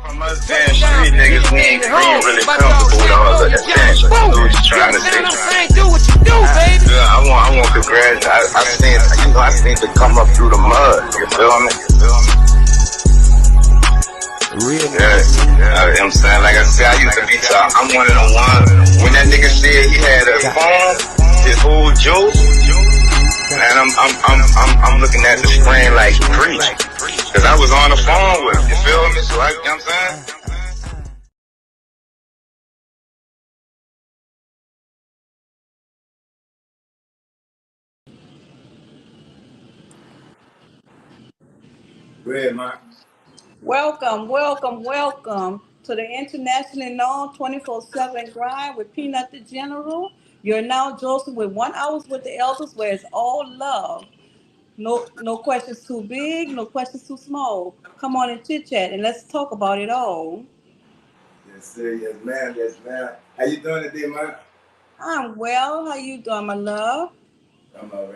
From us damn street niggas, we ain't really comfortable with all of that attention. So what you trying to say? Do what you do, baby. I want congrats. I seen to come up through the mud. You feel me? Real. I'm saying, like I said, I used to be top. I'm one of the ones. When that nigga said he had a phone, his whole joke, man, I'm looking at the screen like preach. Cause I was on the phone with him, you feel me? So you know what I'm saying? Go ahead, Mark. Welcome to the internationally known 24/7 grind with Peanut the General. You're now Joseph with 1 hour with the elders, where it's all love. No questions too big, no questions too small. Come on and chit chat and let's talk about it all. Yes, sir. Yes, ma'am. Yes, ma'am. How you doing today, Mark? I'm well. How you doing, my love? I'm all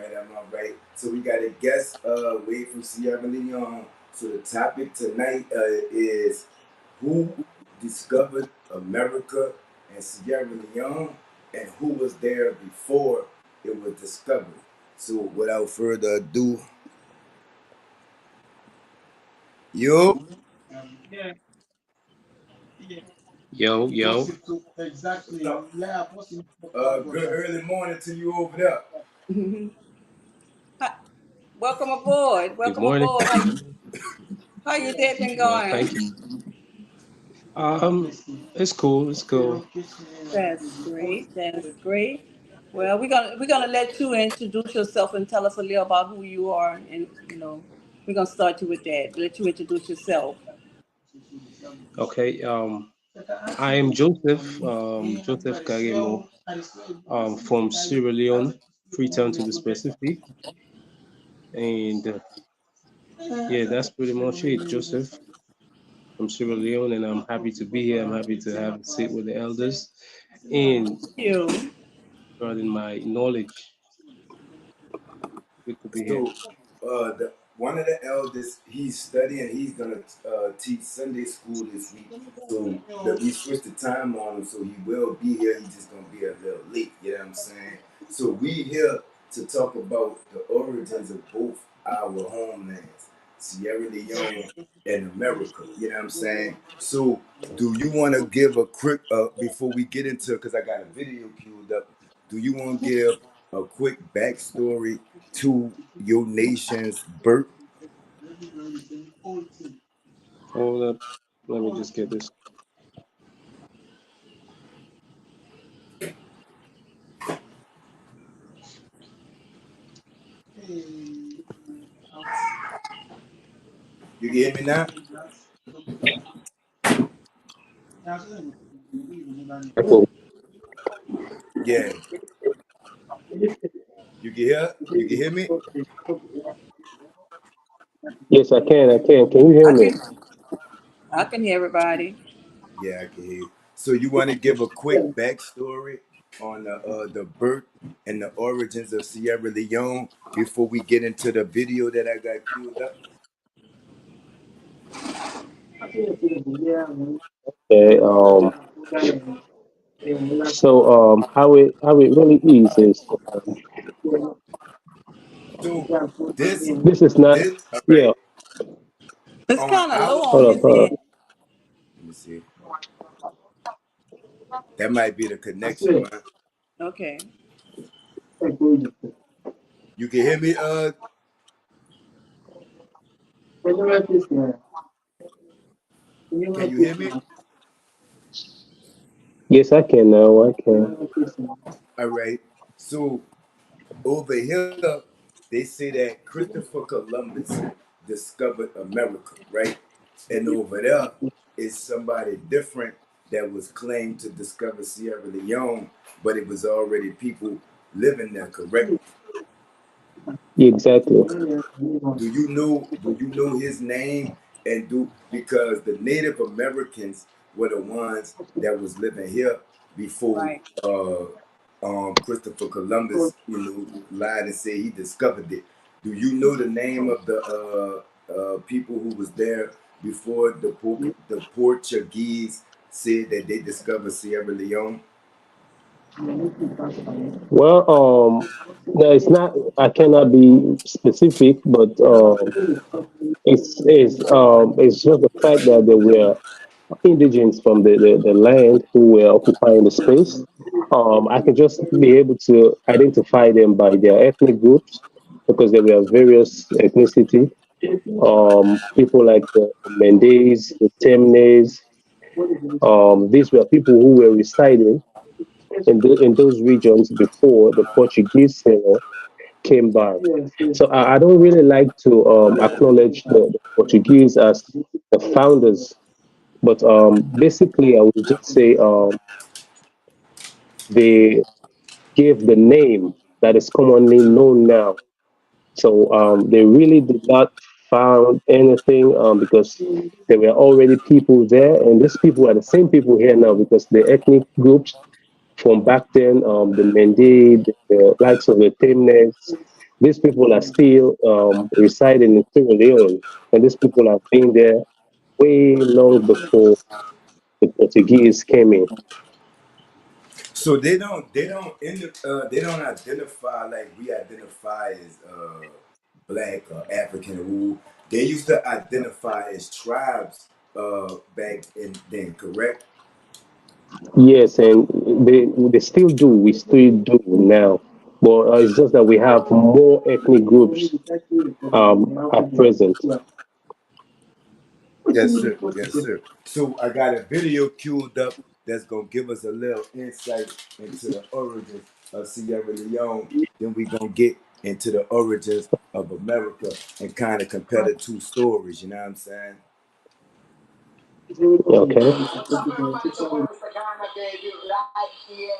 right. So we got a guest way from Sierra Leone. So the topic tonight is who discovered America and Sierra Leone, and who was there before it was discovered. So without further ado, yo. Yo. What's up? Good early morning to you over there. Hi- Welcome aboard. Good Welcome morning. aboard. How your day been Well, going? thank you. It's cool. It's cool. That's great. That's great. Well, we're gonna let you introduce yourself and tell us a little about who you are, and we're gonna start you with that. Let you introduce yourself. Okay. I am Joseph. Joseph Kagemo. From Sierra Leone, Freetown to be specific. And yeah, that's pretty much it, Joseph from Sierra Leone, and I'm happy to be here. I'm happy to have a seat with the elders and You. regarding my knowledge. Good to be here. So, one of the elders, he's studying. He's gonna teach Sunday school this week. So we switched the time on him, so he will be here. He's just gonna be a little late. You know what I'm saying? So we here to talk about the origins of both our homelands, Sierra Leone and America. You know what I'm saying? So, do you want to give a quick before we get into? Because I got a video queued up. Do you want to give a quick backstory to your nation's birth? Hold up. Let me just get this. You can hear me now? Yeah. You can hear? You can hear me? Yes, I can. Can you hear I me? can I can hear everybody. Yeah, I can hear you. So you want to give a quick backstory on the birth and the origins of Sierra Leone before we get into the video that I got queued up? Okay. How it really is So this this is not. all Yeah. right, It's on kind of low our on Hold up. his end. let me see. That might be the connection, man. Okay. You can hear me? Can you hear me? Yes, I can now. I can. All right. So over here, they say that Christopher Columbus discovered America, right? And over there is somebody different that was claimed to discover Sierra Leone, but it was already people living there, correct? Yeah, exactly. Do you know his name? And do because the Native Americans were the ones that was living here before Right. Christopher Columbus, lied and said he discovered it. Do you know the name of the people who was there before the Portuguese said that they discovered Sierra Leone? Well, no, it's not. I cannot be specific, but it's just the fact that there were indigents from the land who were occupying the space. I can just be able to identify them by their ethnic groups because there were various ethnicity. People like the Mendes, the Temnes. These were people who were residing in those regions before the Portuguese came by. So I don't really like to acknowledge the Portuguese as the founders, but basically I would just say they gave the name that is commonly known now. So they really did not found anything because there were already people there, and these people are the same people here now because the ethnic groups from back then, the Mende, the likes of the Temnes, these people are still residing in Sierra Leone, and these people have been there way long before the Portuguese came in. So they don't identify like we identify as black or African who they used to identify as tribes back in then, correct? Yes, and they still do. We still do now, but it's just that we have more ethnic groups at present. Yes, sir. Yes, sir. So I got a video queued up that's gonna give us a little insight into the origins of Sierra Leone. Then we gonna get into the origins of America and kind of compare the two stories. You know what I'm saying? Okay. What's up, everybody? It's your boy, Mr. Ghana, baby, right here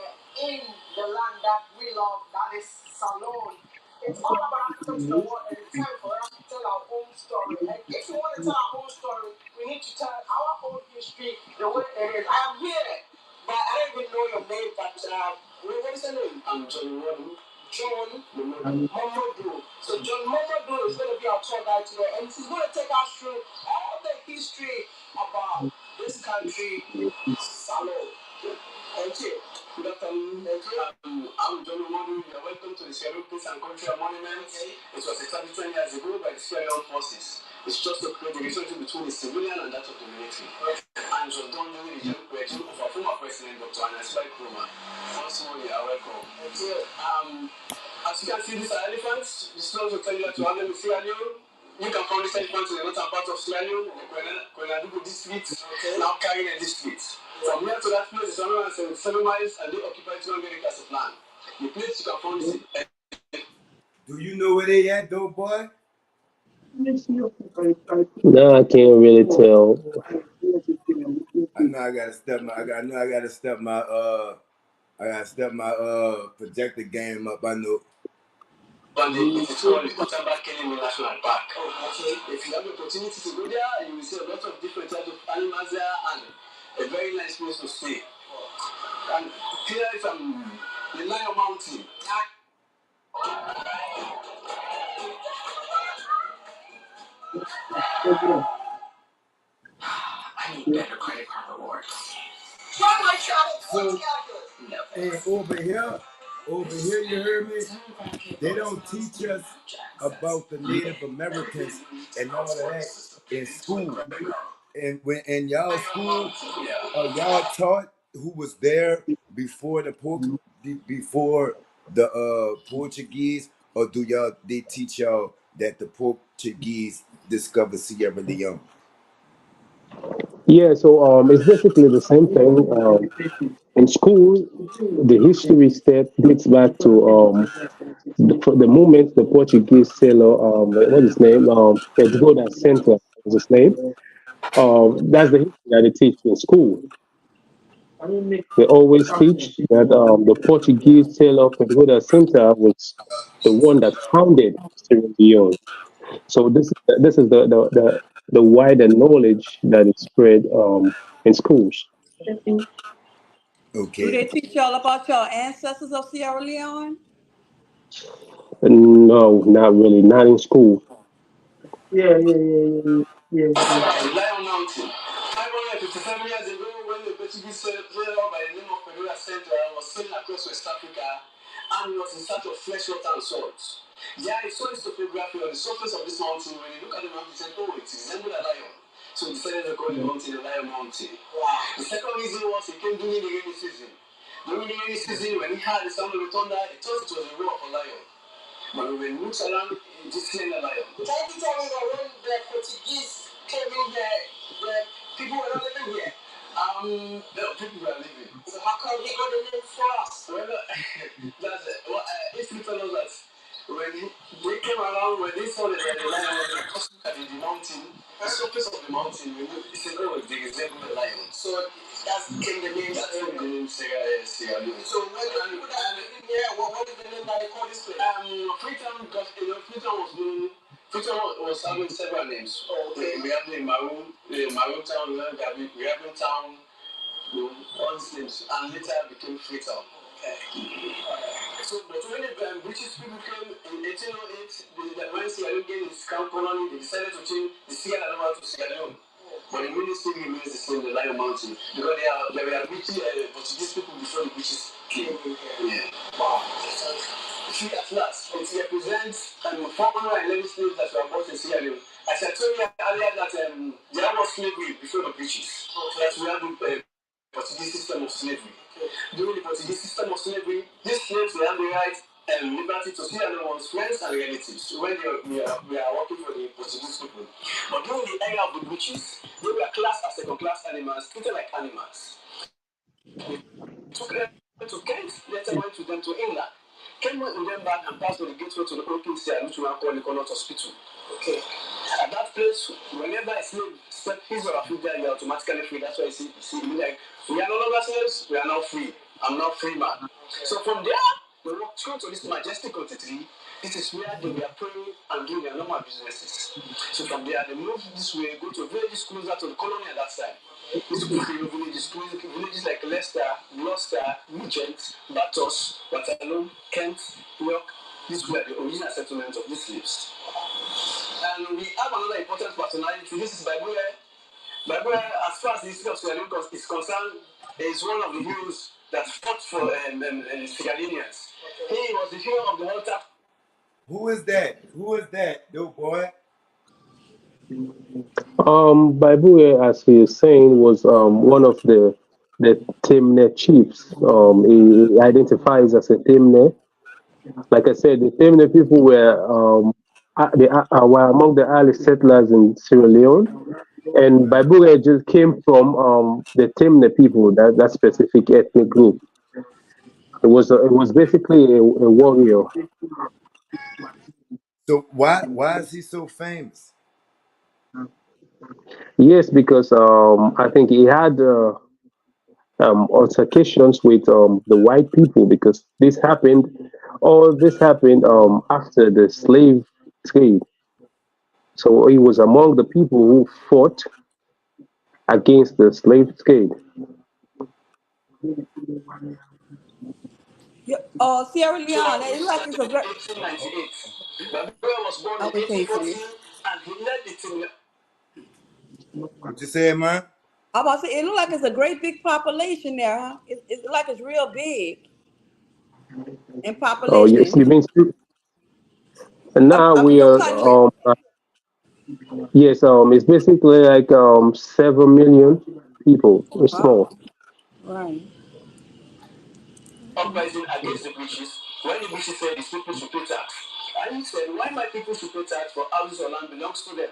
in the land that we love, that is Salone. It's all about Africans in the world, and it's time for us to tell our own story. And if we want to tell our own story, we need to tell our own history the way it is. I am here, but I don't even know your name, but what is your name? I'm John Momodu. John Momodu. So John Momodu is going to be our tour guide today, and he's going to take us through all the history about this country, Salon. Thank you. Good afternoon. Thank you. I'm John Momodu. You're welcome to the Sierra Peace and Cultural Monument. It was established 20 years ago by the Sierra Leone forces. It's just to create a relationship between the civilian and that of the military. And it was done during the regime of our former president, Dr. Anasbai Kroma. Once more, you are welcome. Thank you. As you can see, these are elephants. This is not to tell you that to have them in Sierra Leone. You can find these elephants in the northern part of Sierra Leone, in the Kwenadugu district, now carrying a district. From here to that place is 177 miles, and they occupy 200 acres of land. The place you can find is Do you know where they at though, boy? No, I can't really tell. I know I gotta step my. I know I gotta step my. I gotta step my projector game up. I know. on the it's called the Kotamba Kenyan National Park. Oh, okay. If you have the opportunity to go there, you will see a lot of different types of animals there and a very nice place to stay. And here is the Lion Mountain. I need better credit card rewards. Try my travel. So, and over here, you heard me. They don't teach us about the Native Americans and all of that in school. And when in y'all school, are y'all taught who was there before before the Portuguese, or do y'all they teach y'all that the Portuguese discovered Sierra Leone? Yeah, so it's basically the same thing. In school, the history step dates back to the moment the Portuguese sailor, what's his name? Pedro da Center was his name. That's the history that they teach in school. They always teach that the Portuguese sailor Pedro da Center was the one that founded Sierra Leone. So this is the wider knowledge that is spread in schools. Do Okay. they teach y'all about your ancestors of Sierra Leone? No, not really, not in school. The Lion across West Africa and he was in search of fresh water and salt. Yeah, he saw this topography on the surface of this mountain. When he looked at the mountain, he said, oh, it resembles a lion. So he decided to call the mountain the Lion Mountain. Wow. The second reason was he came during the rainy season. During the rainy season, when he heard the sound of the thunder, he thought it was the roar of a lion. But when he looks around, he just seen a lion. Can you tell me that when the Portuguese came in here, the people were not living here? No, people were living. So how come he got the name for us? Well, that's if you tell us that when they came around, when they saw the lion was like, just look at the mountain, the surface of the mountain, they said, oh, they resemble the lion. So that's came the name, that's the name Sierra Leone. So when the people that are living here, what is the name that they call this place? Freetown was having several names. Oh, okay. We have the Maroon Town, we have the town, all these names, and later became Freetown. Okay. So, but when the British people came in 1808, when Sierra Leone gained its crown colony, they decided to change the Sierra Leone to Sierra Leone. But the meaning still remains the same, the Lion Mountain, because there were British Portuguese people before the British came. Yeah. Wow. See, at last, it represents 411 slaves that were bought in Sierra Leone. As I told you earlier that there was slavery before the British. That we have the Portuguese system of slavery. During the Portuguese system of slavery, these slaves were having the right and liberty to see anyone's friends and relatives when we are working for the Portuguese people. But during the era of the British, they were classed as second-class animals, treated like animals. They took them to Kent, later went to them to England. Came with them back and passed on the gateway to the open sea, which we now call the Connaught Hospital. Okay. At that place, whenever a slave stepped his or her foot there, you are automatically free. That's why you see like, we are no longer slaves, we are now free. I'm now free man. Okay. So from there, we walked through to this majestic country. This is where they were praying and doing their normal businesses. So from there, they moved this way, go to villages closer to the colony at that time. These villages like Leicester, Gloucester, Regent, Bathurst, Waterloo, Kent, York. These were the original settlements of these slaves. And we have another important personality. This is Bible. Bible, as far as the history of Sierra Leone is concerned, is one of the heroes that fought for Sierra Leoneans. He was the hero of the whole time. Who is that? Who is that, little boy? Baibue, as he is saying, was one of the Temne chiefs. He identifies as a Temne. Like I said, the Temne people were among the early settlers in Sierra Leone, and Baibue just came from the Temne people, that specific ethnic group. It was basically a warrior. So why is he so famous? Yes, because I think he had altercations with the white people because this happened after the slave trade. So he was among the people who fought against the slave trade. Yeah, Sierra Leone, it look like it's a very. 1898. Babura was born in Okay, can you 1814 finish? and he led the team. What you say, man? I'm about to say it look like it's a great big population there, huh? It look like it's real big in Oh yes, population. you mean and now I mean we your are country. yes, it's basically like 7 million people. It's Wow. small. Right. Uprising against the British when the British said these people should pay tax. And he said, why my people should pay tax for houses or land belongs to them?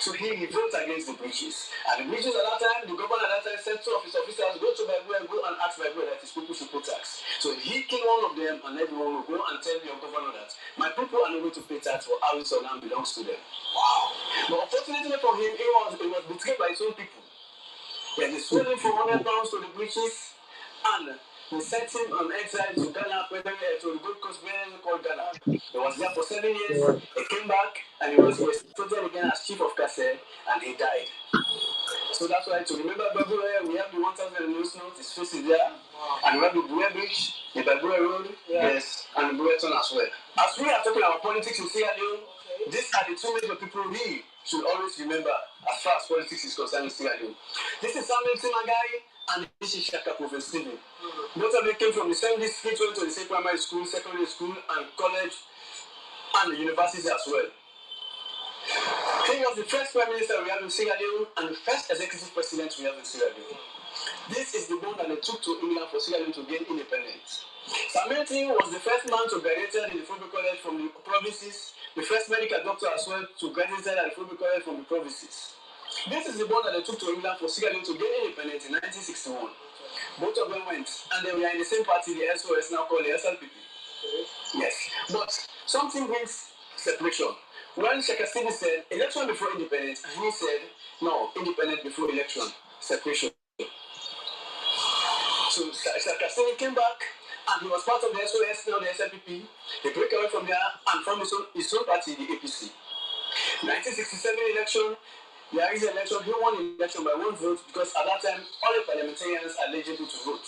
So he revolted against the British. And the British at that time, the governor at that time sent two of his officers, go to Bible and go and ask Bible that his people should pay tax. So he killed one of them and everyone will go and tell your governor that my people are not going to pay tax for houses or land belongs to them. Wow. But unfortunately for him, he was betrayed by his own people. He sold him for £100 to the British and he sent him on exile to Ghana, to the Gold Coast, where called Ghana. He was there for 7 years. He came back and he was reinstated again as chief of Cassette and he died. So that's why to remember Babura, we have the 1000 news note, his face is there. And we have the Bure Bridge, the Babura Road, yes, and the Bureton as well. As we are talking about politics in Sierra Leone, these are the two major people we should always remember as far as politics is concerned in Sierra Leone. This is Samuel Timagai and this is Shaka Prophet Stephen. Both of them came from the same district, went to the same primary school, secondary school, and college, and the universities as well. He was the first prime minister we have in Sierra Leone and the first executive president we have in Sierra Leone. This is the bond that they took to England for Sierra Leone to gain independence. Samantha was the first man to graduate in the Football College from the provinces, the first medical doctor as well to graduate at the Football College from the provinces. This is the bond that they took to England for Sierra Leone to gain independence in 1961. Both of them went, and they were in the same party, the SOS, now called the SLPP. Yes, but something brings separation. When Shaka Stevens said election before independence, and he said no, independence before election, separation. So Shaka Stevens came back, and he was part of the SOS, now the SLPP. He broke away from there and from his own party, the APC. 1967 election, there is an election. He won the election by one vote because at that time all the parliamentarians are eligible to vote.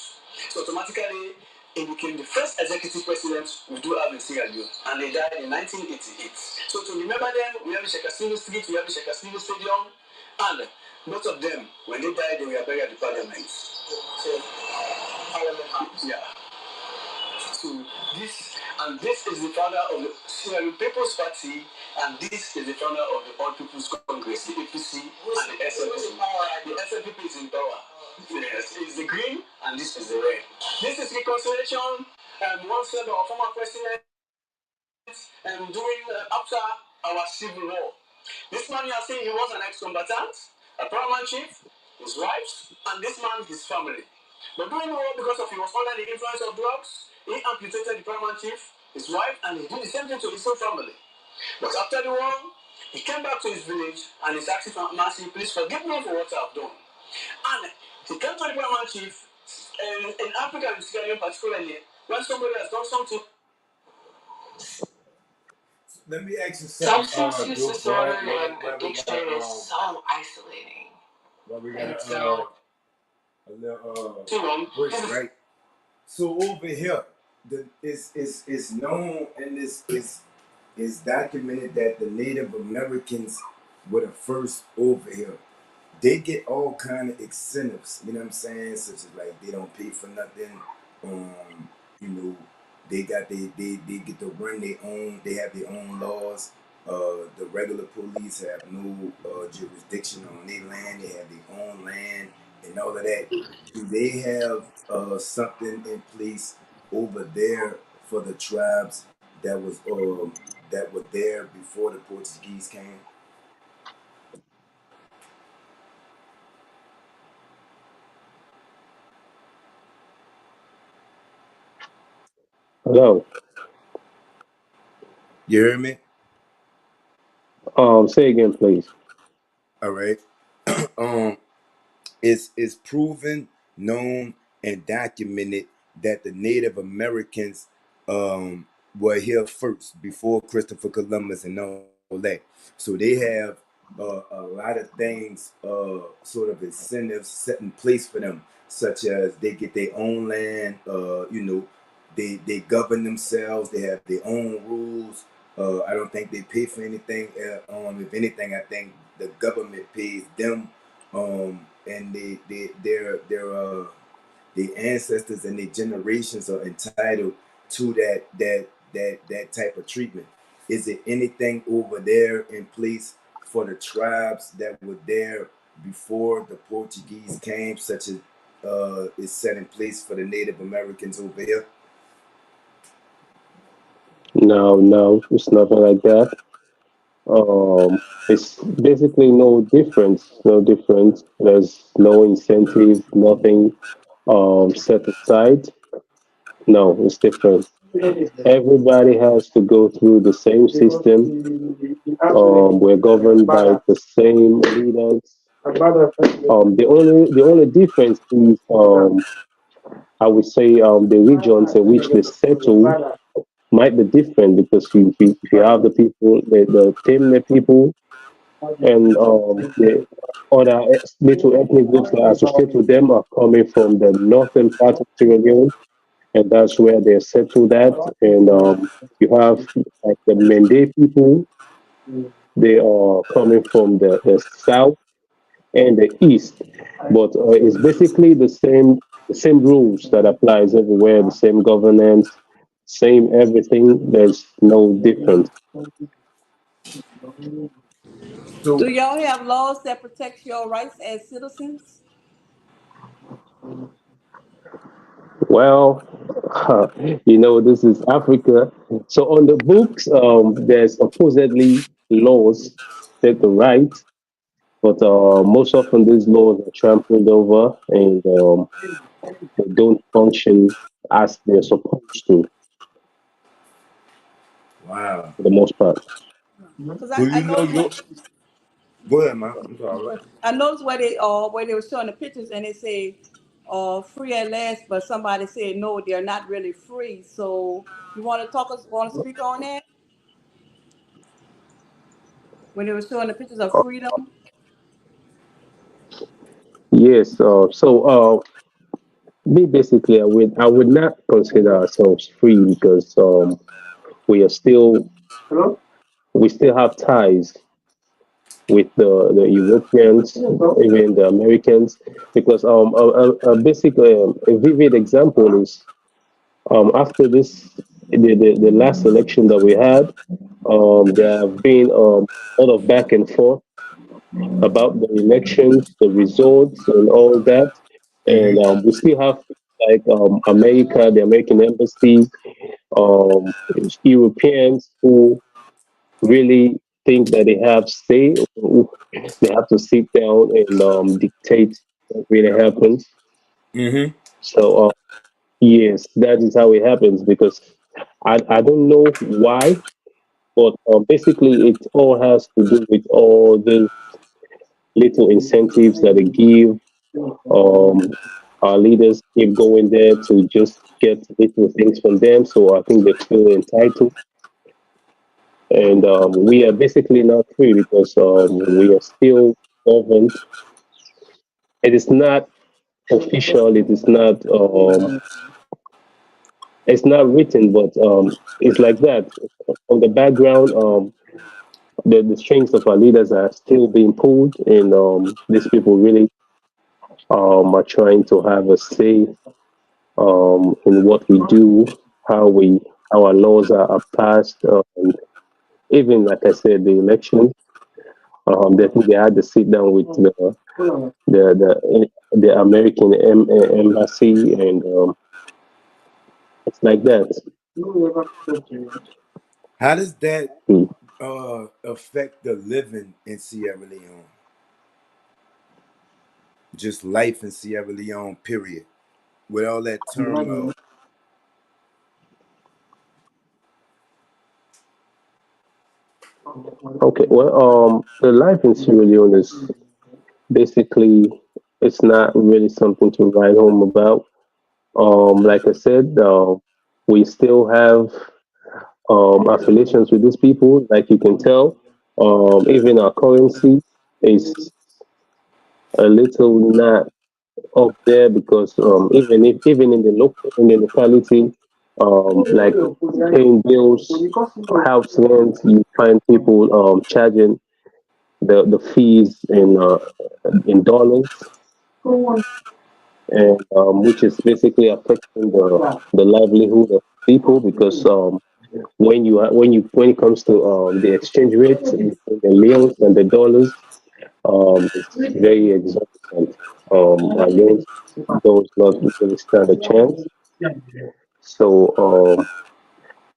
So automatically he became the first executive president we do have in Sierra Leone, and they died in 1988. So to remember them, we have the Shaka Stevens Street, we have the Shaka Stevens Stadium, and both of them, when they died, they were buried at the parliament. So, Parliament House. Yeah. So this is the founder of the Sierra Leone People's Party, and this is the founder of the All People's Congress, the APC, and the SLPP. The SLPP is in power. Yes, it's the green, and this is the red. This is reconciliation. One said our former president doing after our civil war. This man you are saying he was an ex-combatant, a paramount chief, his wife, and this man his family. But during the war, because of he was under the influence of drugs, he amputated the paramount chief, his wife, and he did the same thing to his own family. But after the war, he came back to his village and he's asking for mercy, please forgive me for what I've done. And he came to the paramount chief in Africa, in Sierra Leone particularly, when somebody has done something. Let me ask you something. Substance use disorder and addiction is so isolating. Well, we got a little break, right? So over here, it's known and is documented that the Native Americans were the first over here. They get all kind of incentives, you know what I'm saying? Such as like they don't pay for nothing. You know, they get to run their own. They have their own laws. The regular police have no jurisdiction on their land. They have their own land and all of that. Do they have something in place over there for the tribes that were there before the Portuguese came? Hello. You hear me? Say again, please. All right. um, it's proven, known, and documented that the Native Americans were here first before Christopher Columbus and all that. So they have a lot of things, sort of incentives set in place for them, such as they get their own land. You know, they govern themselves. They have their own rules. I don't think they pay for anything. If anything, I think the government pays them. And their ancestors and their generations are entitled to that type of treatment. Is it anything over there in place for the tribes that were there before the Portuguese came, such as is set in place for the Native Americans over here? No, no, it's nothing like that. It's basically no difference, no difference. There's no incentive, nothing set aside. No, it's different. Everybody has to go through the same system. We're governed by the same leaders. The only difference is I would say the regions in which they settle might be different because if you have the people, the Temne people, and the other little ethnic groups that associate with them are coming from the northern part of Sierra Leone, and that's where they're settled at. And you have like the Mende people, they are coming from the south, and the East, but it's basically the same rules that applies everywhere, the same governance, same everything. There's no difference. Do So y'all have laws that protect your rights as citizens? Well, this is Africa. So on the books, there's supposedly laws that the right, but most often these laws are trampled over and they don't function as they're supposed to, wow. for the most part. Because Do I you know noticed your? Go ahead, man. I'm sorry. I noticed where they were showing the pictures and they say free at last, but somebody said no, they're not really free. So you want to speak on that when they were showing the pictures of freedom? Yes. Me basically, I would not consider ourselves free because we are still we still have ties with the Europeans, even the Americans, because a basic a vivid example is after the last election that we had, there have been a lot of back and forth about the elections, the results, and all that. And Mm-hmm. we still have like America, the American embassy, Europeans who really think that they have say, they have to sit down and dictate what really happens. Mm-hmm. So yes, that is how it happens because I don't know why, but basically it all has to do with all the little incentives that they give. Um, our leaders keep going there to just get little things from them, so I think they feel entitled. And we are basically not free because we are still governed. It is not official. It's not written, but it's like that. On the background, the strings of our leaders are still being pulled, and these people really are trying to have a say in what we do, how we how our laws are passed, and even like I said, the election. They think they had to sit down with the American embassy, and it's like that. How does that Hmm. affect the living in Sierra Leone? Just life in Sierra Leone, period. With all that turmoil. Okay, well, the life in Sierra Leone is basically it's not really something to write home about. Like I said, we still have affiliations with these people. Like you can tell, even our currency is a little not up there because even in the locality, like paying bills, house rent, you find people charging the fees in dollars, and which is basically affecting the livelihood of people because when it comes to the exchange rate between the leons and the dollars, it's very exorbitant. Against those not really stand a chance. So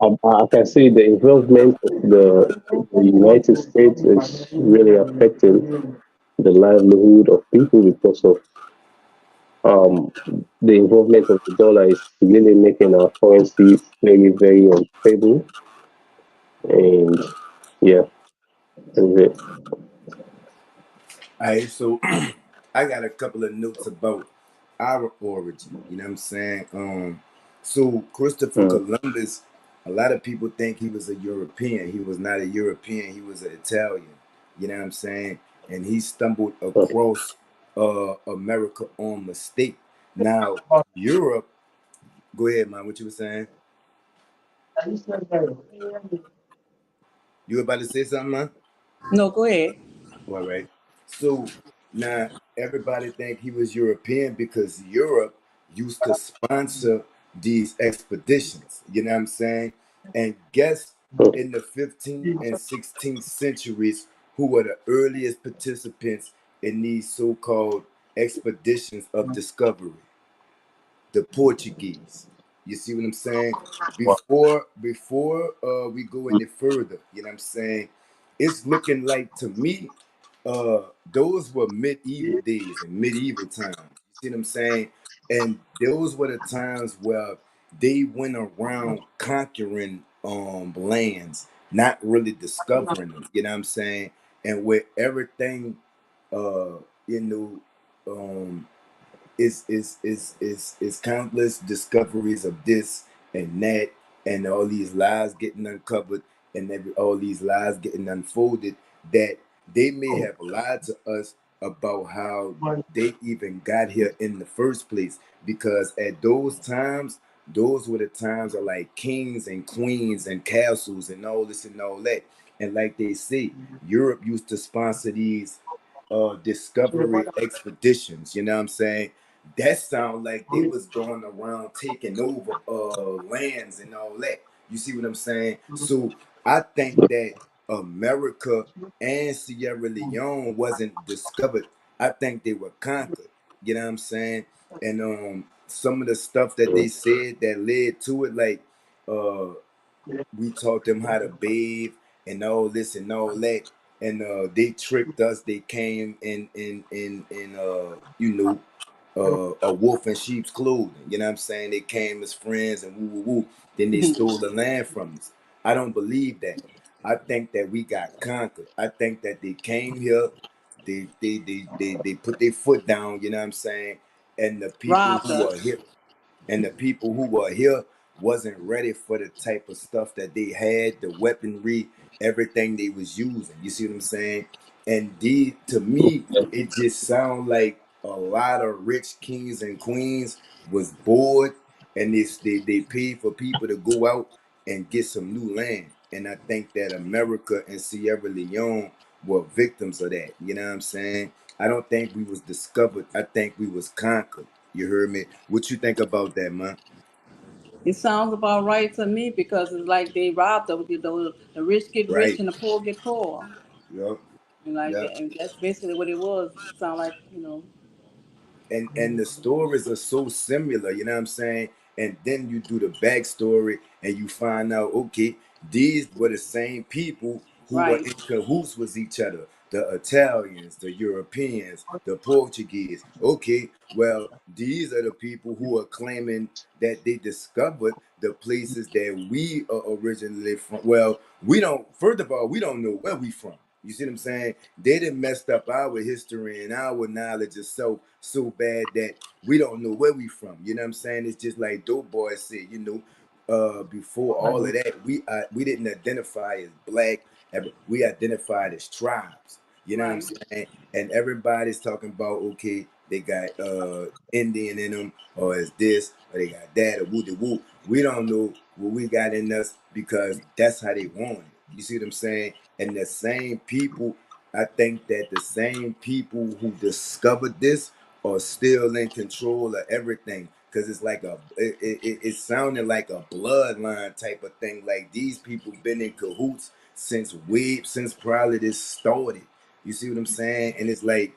I can say the involvement of the United States is really affecting the livelihood of people because of um, the involvement of the dollar is really making our currency very, very unstable. And yeah, that's it. All right, so I got a couple of notes about our origin. You know what I'm saying? So Christopher Mm. Columbus, a lot of people think he was a European. He was not a European. He was an Italian. You know what I'm saying? And he stumbled Okay. across America on mistake. Now Europe. Go ahead, man. What you were saying? You were about to say something, man? No, go ahead. All right. So Now everybody think he was European because Europe used to sponsor these expeditions. You know what I'm saying? And guess in the 15th and 16th centuries who were the earliest participants in these so-called expeditions of discovery? The Portuguese. You see what I'm saying? Before we go any further, you know what I'm saying? It's looking like to me, those were medieval days and medieval times. You see what I'm saying? And those were the times where they went around conquering lands, not really discovering them. You know what I'm saying? And where everything you know um is countless discoveries of this and that, and all these lies getting uncovered, and all these lies getting unfolded, that they may have lied to us about how they even got here in the first place. Because at those times, those were the times of like kings and queens and castles and all this and all that. And like they say, Europe used to sponsor these discovery expeditions. You know what I'm saying? That sound like they was going around taking over lands and all that. You see what I'm saying? So I think that America and Sierra Leone wasn't discovered. I think they were conquered. You know what I'm saying? And some of the stuff that they said that led to it, like uh we taught them how to bathe and all this and all that, and they tricked us. They came in you know a wolf in sheep's clothing. You know what I'm saying? They came as friends and woo woo woo. Then they stole the land from us. I don't believe that. I think that we got conquered. I think that they came here, they put their foot down. You know what I'm saying? And the people Robbed who us. are here and the people who were here wasn't ready for the type of stuff that they had, the weaponry, everything they was using. You see what I'm saying? And to me, it just sounds like a lot of rich kings and queens was bored, and they paid for people to go out and get some new land. And I think that America and Sierra Leone were victims of that. You know what I'm saying? I don't think we was discovered. I think we was conquered. You heard me? What you think about that, man? It sounds about right to me because it's like they robbed them. The rich get rich Right. and the poor get poor, Yep. and like Yep. that, and that's basically what it was. Sound like And the stories are so similar, you know what I'm saying? And then you do the backstory and you find out, okay, these were the same people who were right. in cahoots with each other. The Italians, the Europeans, the Portuguese. Okay, well, these are the people who are claiming that they discovered the places that we are originally from. Well, we don't, first of all, we don't know where we from. You see what I'm saying? They done messed up our history and our knowledge is so bad that we don't know where we from. You know what I'm saying? It's just like Dope Boy said, before all of that, we didn't identify as black, we identified as tribes. You know what I'm Right. saying? And everybody's talking about, okay, they got Indian in them, or is this, or they got that, or woo de woo. We don't know what we got in us because that's how they want it. You see what I'm saying? And the same people, I think that the same people who discovered this are still in control of everything. Cause it's like it sounded like a bloodline type of thing. Like these people been in cahoots since probably this started. You see what I'm saying? And it's like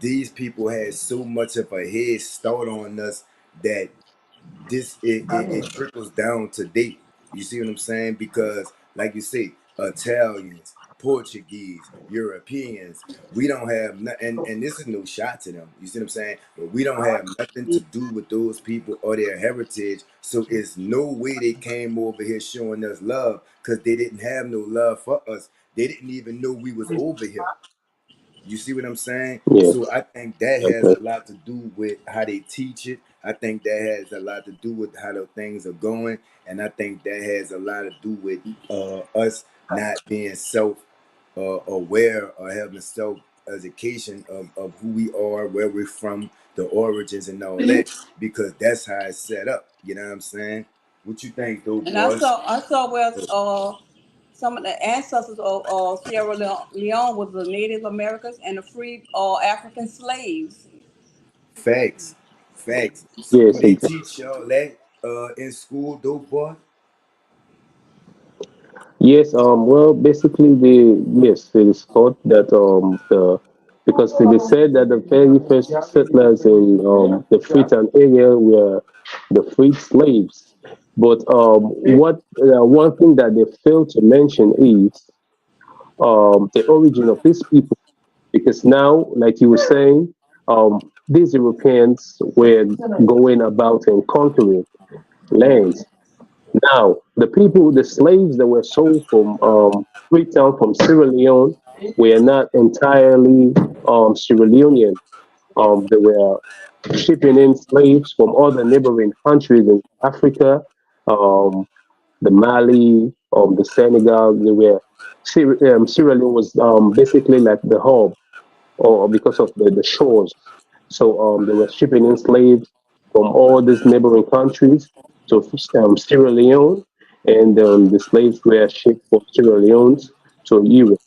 these people had so much of a head start on us that it trickles down to date. You see what I'm saying? Because like you say, Italians, Portuguese, Europeans, we don't have and this is no shot to them. You see what I'm saying? But we don't have nothing to do with those people or their heritage. So it's no way they came over here showing us love because they didn't have no love for us. They didn't even know we was over here. You see what I'm saying? Yeah. So I think that has a lot to do with how they teach it. I think that has a lot to do with how the things are going, and I think that has a lot to do with us not being self aware or having self education of who we are, where we're from, the origins, and all that. Because that's how it's set up. You know what I'm saying? What you think, though, And I boy? saw where some of the ancestors of Sierra Leone was the Native Americans and the free African slaves. Facts, facts. So do Yes, they teach y'all that in school, dope boy? yes. Well, basically, yes, it is thought that because they said that the very first settlers in the Freetown area were the freed slaves. But what one thing that they fail to mention is the origin of these people. Because now, like you were saying, these Europeans were going about and conquering lands. Now, the people, the slaves that were sold from Freetown, from Sierra Leone, were not entirely Sierra Leonean. They were shipping in slaves from other neighboring countries in Africa, um, the Mali, the Senegal. They were Sierra Leone was basically like the hub, or because of the shores. So they were shipping in slaves from all these neighboring countries to Sierra Leone, and the slaves were shipped from Sierra Leone to Europe.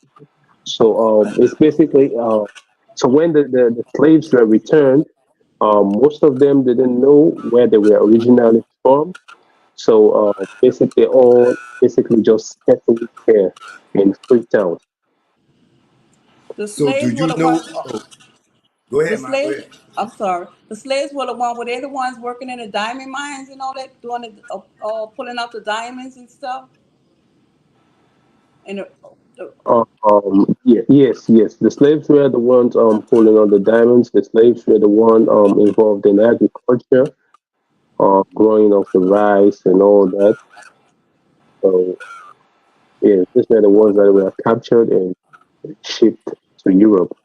So it's basically so when the slaves were returned, most of them didn't know where they were originally from. So basically, all basically just settled here in Freetown. The So do slaves were you the know? ones. Oh, go The ahead, man. Go slaves. ahead. I'm sorry. The slaves were the one. Were they the ones working in the diamond mines and all that, doing pulling out the diamonds and stuff? And the Yes, yes. The slaves were the ones pulling on the diamonds. The slaves were the one involved in agriculture, growing of the rice and all that. So yeah, these were the ones that were captured and shipped to Europe.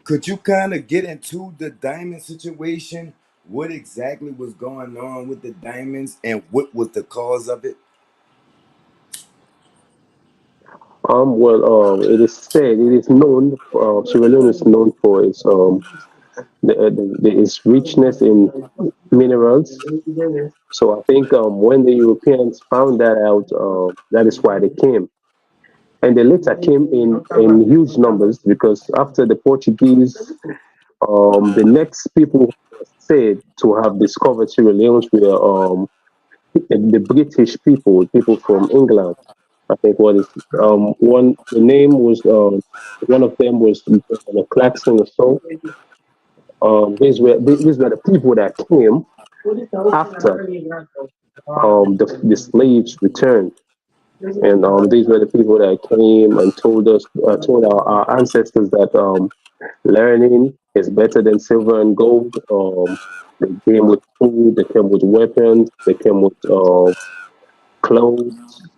Could you kind of get into the diamond situation? What exactly was going on with the diamonds and what was the cause of it? Well, it is said, it is known. Sierra Leone is known for its its richness in minerals. So I think when the Europeans found that out, that is why they came. And they later came in huge numbers because after the Portuguese, the next people who were said to have discovered Sierra Leone were the British people, people from England. I think what is one the name was one of them was Clarkson or so. These were the people that came after the slaves returned. And these were the people that came and told our ancestors that learning is better than silver and gold. They came with food, they came with weapons, they came with clothes.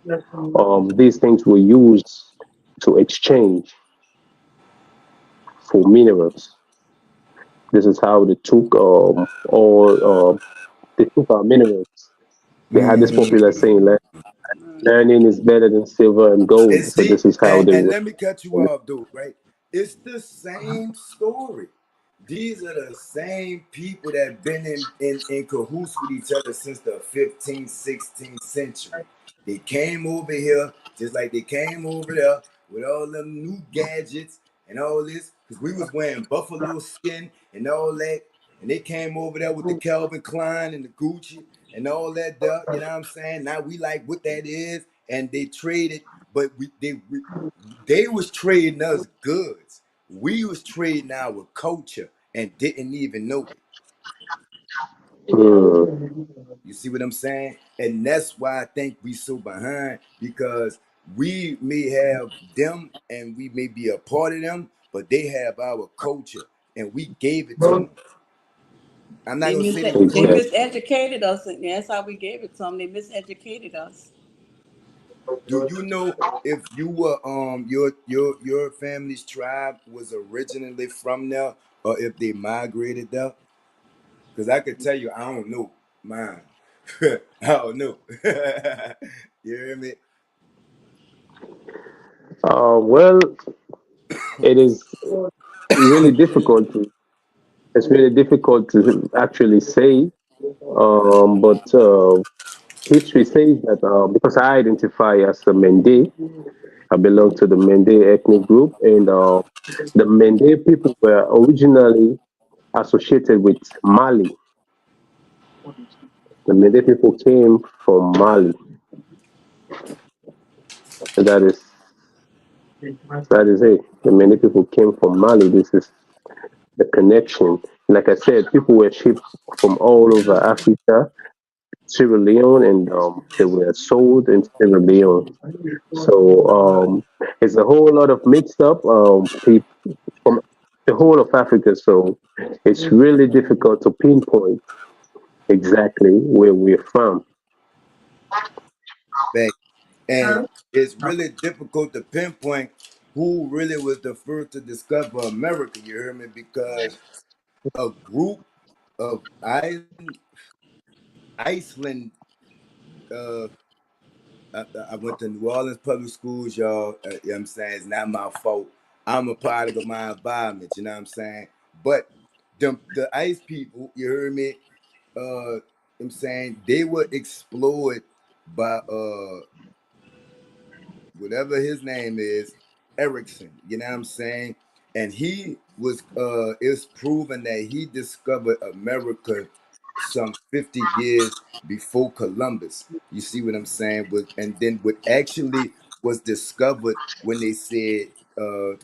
These things were used to exchange for minerals. This is how they took all they took our minerals. They had this popular Mm. saying, learning is better than silver and And gold. So see, this is how they and were. let me cut you off, though, right? It's the same story. These are the same people that have been in cahoots with each other since the 15th, 16th century. They came over here just like they came over there with all them new gadgets and all this, because we was wearing buffalo skin and all that. And they came over there with the Calvin Klein and the Gucci and all that there, you know what I'm saying? Now we like what that is, and they traded, but they was trading us goods. We was trading our culture and didn't even know it. Hmm. You see what I'm saying? And that's why I think we so behind, because we may have them and we may be a part of them, but they have our culture and we gave it to them. I'm not gonna say that we they own. Exactly. miseducated us, and that's how we gave it to them. They miseducated us. Do you know if you were your family's tribe was originally from there or if they migrated there? Because I could tell you, I don't know mine. I don't know. You hear me? Well, it is really difficult to. It's really difficult to actually say. But history says that because I identify as a Mende, I belong to the Mende ethnic group, and the Mende people were originally associated with Mali. The Mende people came from Mali. And that is it. The Mende people came from Mali. This is the connection. Like I said, people were shipped from all over Africa, Sierra Leone, and they were sold in Sierra Leone. So it's a whole lot of mixed up people from the whole of Africa. So it's really difficult to pinpoint exactly where we're from. Back. And it's really difficult to pinpoint who really was the first to discover America. You hear me? Because a group of Iceland. Uh, I went to New Orleans public schools, y'all. You know what I'm saying? It's not my fault. I'm a product of my environment, you know what I'm saying? But the ice people, you heard me? I'm saying they were explored by whatever his name is, Erickson. You know what I'm saying? And he was it's proven that he discovered America some 50 years before Columbus. You see what I'm saying? And then what actually was discovered when they said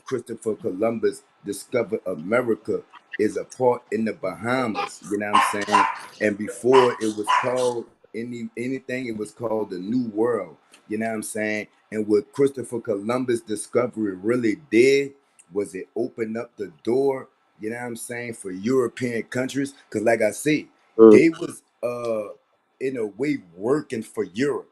Christopher Columbus discovered America is a part in the Bahamas. You know what I'm saying? And before it was called anything, it was called the New World. You know what I'm saying? And what Christopher Columbus discovery really did was it opened up the door, you know what I'm saying, for European countries. Cause like I said, Mm, they was in a way working for Europe.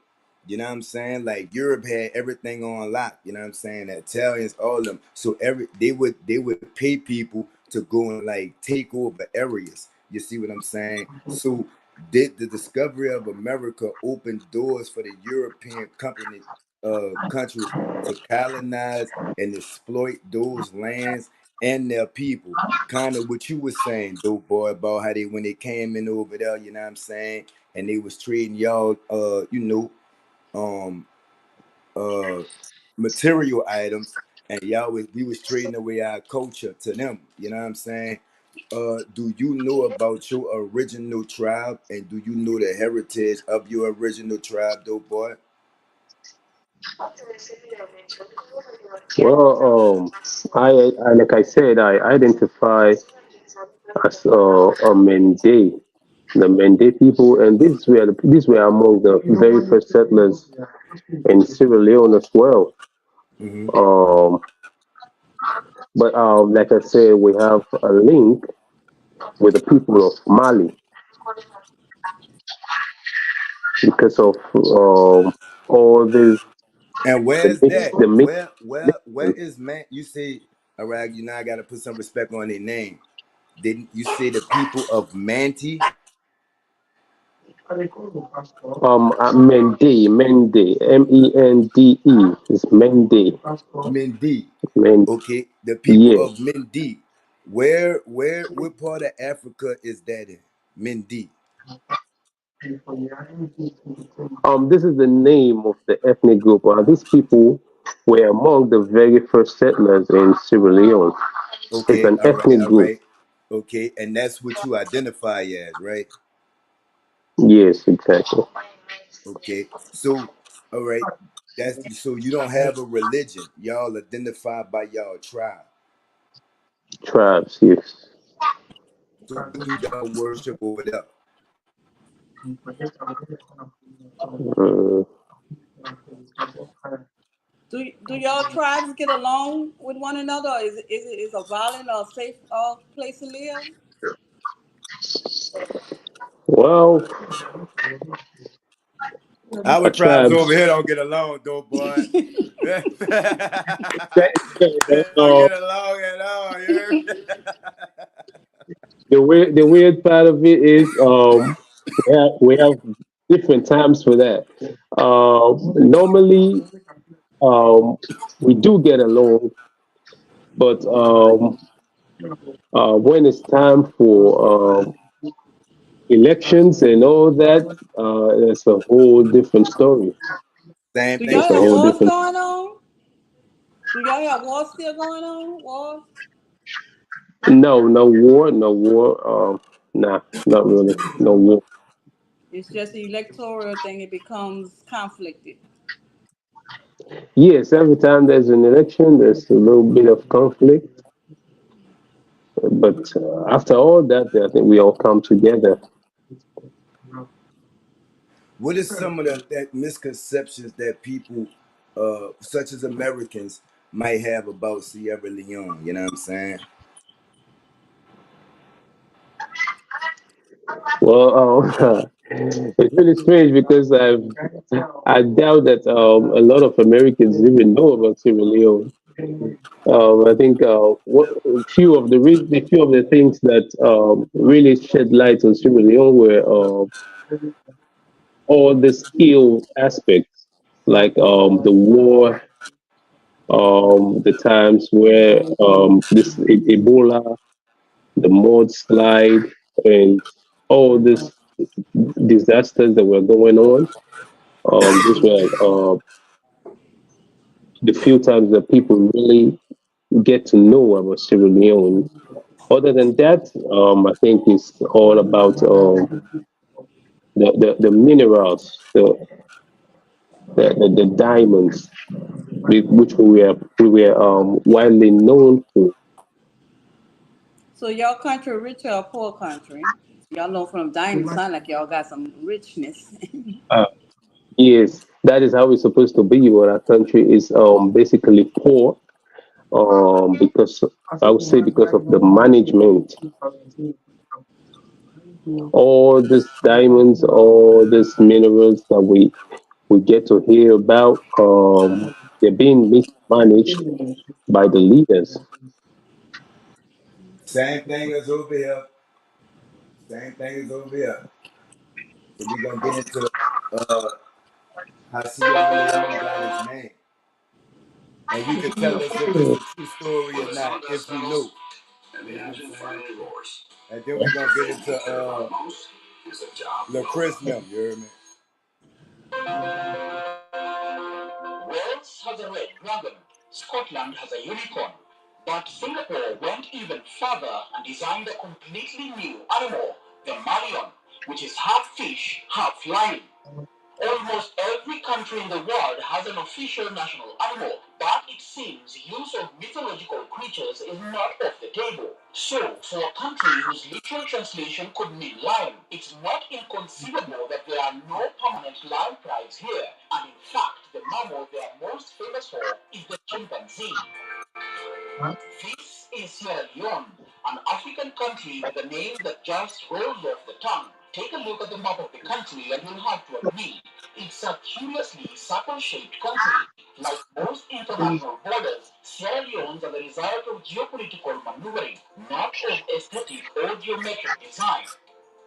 You know what I'm saying? Like Europe had everything on lock. You know what I'm saying? The Italians, all of them. So they would pay people to go and like take over areas. You see what I'm saying? So did the discovery of America open doors for the European countries to colonize and exploit those lands and their people. Kind of what you were saying, though, boy, about how they when they came in over there, you know what I'm saying, and they was treating y'all, um, uh, material items, and we was trading away our culture to them. You know what I'm saying? Do you know about your original tribe, and do you know the heritage of your original tribe, though, boy? well, I like I said, I identify as a Mende, the Mende people, and these were among the very first settlers in Sierra Leone as well. Hmm. Um, but like I said, we have a link with the people of Mali because of all this And the where's mix that? the mix. Where is man? You say, all right, you know I gotta put some respect on their name. Didn't you say the people of Manti? Mende, Mende is Mende, Mendi. Men. Okay. The people Yeah. of Mendi. What part of Africa is that in? Mendi. This is the name of the ethnic group. These people were among the very first settlers in Sierra Leone. It's Okay, an ethnic all group. right. Okay, and that's what you identify as, right? Yes, exactly. Okay. So, all right. That's so you don't have a religion. Y'all identify by y'all tribe. Tribes, yes. So what do y'all worship over there? Uh, Do y'all tribes get along with one another? Or is a violent or safe place to live? well, Our our tribes tribes. over here don't get along though, boy. They don't Uh, get along at all, you heard me? the weird part of it is we have different times for that. Normally, um, we do get along, but when it's time for elections and all that, it's a whole different story. Same Do thing y'all It's a have here. whole wars different. going on? Do y'all have wars still going on? Wars? No, no war, no war. Nah, not really. No war. It's just the electoral thing. It becomes conflicted. Yes, every time there's an election, there's a little bit of conflict. But after all that, I think we all come together. What is some of the that misconceptions that people, such as Americans, might have about Sierra Leone? You know what I'm saying? Well, it's really strange because I doubt that a lot of Americans even know about Sierra Leone. I think the few of the things that really shed light on Sierra Leone were all the skill aspects, like the war, the times where this Ebola, the mudslide, and all these disasters that were going on. These were the few times that people really get to know about Sierra Leone. Other than that, I think it's all about the minerals, the diamonds, which we were widely known for. So y'all country rich or poor country? Y'all know from diamonds sound like y'all got some richness. Uh, yes, that is how it's supposed to be. But our country is basically poor, because I would say because of the management, all these diamonds, all these minerals that we get to hear about, they're being mismanaged by the leaders. Same thing as over here. Same thing as over here. So we're gonna get into uh, how Sierra Leone got its name, and you can tell us if it's a true story or not if you know. You know what I'm saying? And then we're gonna get into the Chris them. You hear me? Wales has a red dragon, Scotland has a unicorn, but Singapore went even further and designed a completely new animal, the Malion, which is half fish, half lion. Almost every country in the world has an official national animal, but it seems use of mythological creatures is not off the table. So, for a country whose literal translation could mean lion, it's not inconceivable that there are no permanent lion tribes here, and in fact, the mammal they are most famous for is the chimpanzee. This is Sierra Leone, an African country with a name that just rolls off the tongue. Take a look at the map of the country and you'll have to agree. It's a curiously circle-shaped country. Like most international borders, Sierra Leone's are the result of geopolitical maneuvering, not of aesthetic or geometric design.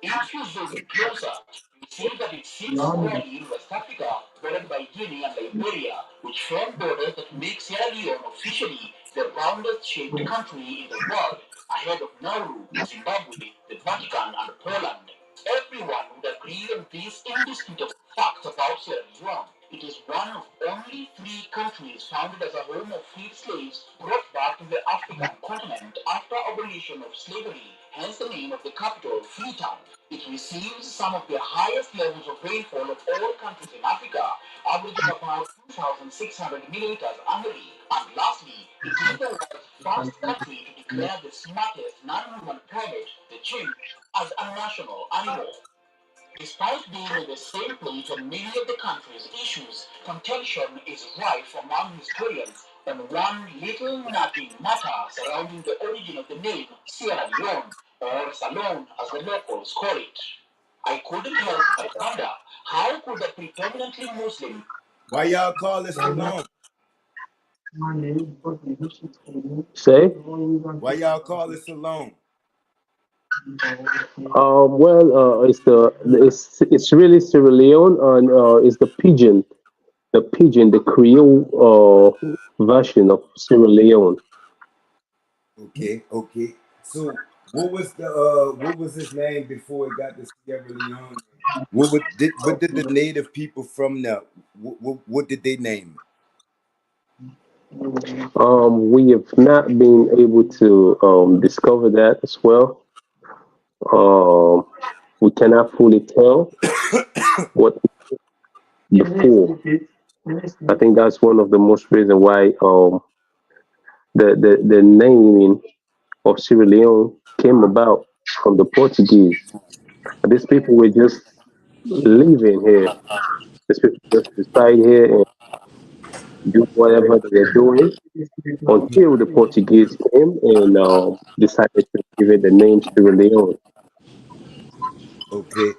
If you zoom closer, you see that it sits squarely in West Africa, bordered by Guinea and Liberia, which form borders that make Sierra Leone officially the roundest shaped country in the world, ahead of Nauru, Zimbabwe, the Vatican, and Poland. Everyone would agree on this indisputable fact about Sierra Leone. It is one of only three countries founded as a home of freed slaves brought back to the African continent after abolition of slavery, hence the name of the capital, Freetown. It receives some of the highest levels of rainfall of all countries in Africa, averaging about 2,600 millimeters annually. And lastly, it is the world's first country to declare the smartest non-human primate, the chimp, as a national animal. Despite being in the same place on many of the country's issues, contention is rife among historians on one little nagging matter surrounding the origin of the name Sierra Leone, or Salone as the locals call it. I couldn't help but wonder, how could a predominantly Muslim Why y'all call it Salone? Say, Why y'all call it Salone? it's really Sierra Leone, and it's the Creole version of Sierra Leone. Okay, okay. So what was his name before it got to Sierra Leone? What did the native people from there? What did they name We have not been able to discover that as well. Um, we cannot fully tell what before. I think that's one of the most reason why the naming of Sierra Leone came about from the Portuguese. These people were just living here. These people just reside here and do whatever they're doing until the Portuguese came and decided to give it the name Sierra Leone. it? Okay.